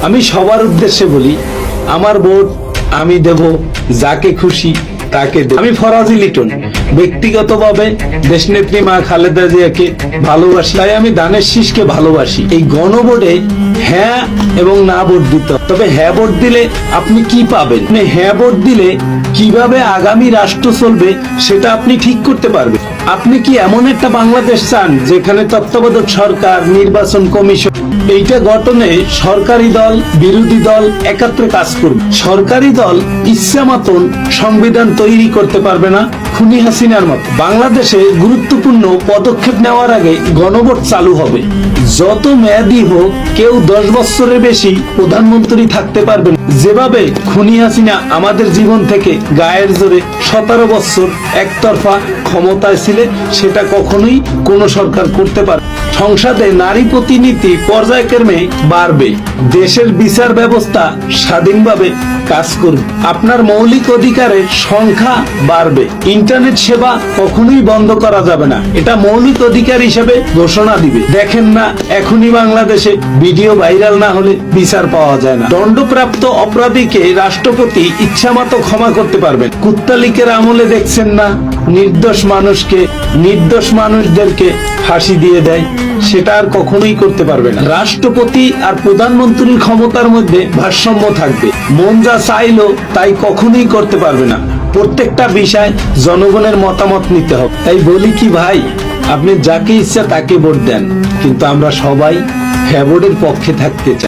আমি সবার উদ্দেশ্যে বলি, আমার ভোট আমি দেব যাকে খুশি তাকে দেব। আমি ফরাজি লিটন ব্যক্তিগতভাবে দেশনেত্রী মা খালেদা জিয়াকে ভালোবাসি, তাই আমি ধানের শীষকে ভালোবাসি। এই গণভোটে হ্যাঁ এবং না ভোট দিতে হবে। তবে হ্যাঁ ভোট দিলে আপনি কি পাবেন, হ্যাঁ ভোট দিলে কিভাবে আগামী রাষ্ট্র চলবে সেটা আপনি ঠিক করতে পারবেন। আপনি কি এমন একটা বাংলাদেশ চান যেখানে তত্ত্বাবধায়ক সরকার, নির্বাচন কমিশন এইটা গঠনে সরকারি দল বিরোধী দল একাত্রে কাজ করবে? সরকারি দল ইচ্ছা মতন সংবিধান তৈরি করতে পারবে না খুনি হাসিনার মতো। বাংলাদেশে গুরুত্বপূর্ণ পদক্ষেপ নেওয়ার আগে গণভোট চালু হবে। যত মেয়াদি হোক কেউ 10 বছরের বেশি প্রধানমন্ত্রী থাকতে পারবে না। যেভাবে খুনি হাসিনা আমাদের জীবন থেকে গায়ের জোরে 17 বছর একতরফা ক্ষমতায় ছিলেন, সেটা কখনোই কোনো সরকার করতে পারে। সংসদে নারী প্রতিনিধি পর্যায়ক্রমে বাড়বে। দেশের বিচার ব্যবস্থা স্বাধীনভাবে কাজ করবে। আপনার মৌলিক অধিকারের সংখ্যা বাড়বে। ইন্টারনেট সেবা কখনোই বন্ধ করা যাবে না, এটা মৌলিক অধিকার হিসেবে ঘোষণা দিবে। দেখেন না এখনই বাংলাদেশে ভিডিও ভাইরাল না হলে বিচার পাওয়া যায় না। দণ্ডপ্রাপ্ত অপরাধীকে রাষ্ট্রপতি ইচ্ছামতো ক্ষমা করতে পারবেন। কুত্তালিকের আমলে দেখছেন না নির্দোষ মানুষদেরকে ফাঁসি দিয়ে দেয়, সেটা আর কখনোই করতে পারবে না। রাষ্ট্রপতি আর প্রধানমন্ত্রীর ক্ষমতার মধ্যে ভারসাম্য থাকবে। মন যা চাইলো তাই কখনোই করতে পারবে না। প্রত্যেকটা বিষয় জনগণের মতামত নিতে হবে। তাই বলি কি ভাই, আপনি যাকে ইচ্ছা তাকে ভোট দেন, কিন্তু আমরা সবাই হ্যাঁ ভোটের পক্ষে থাকতে চাই।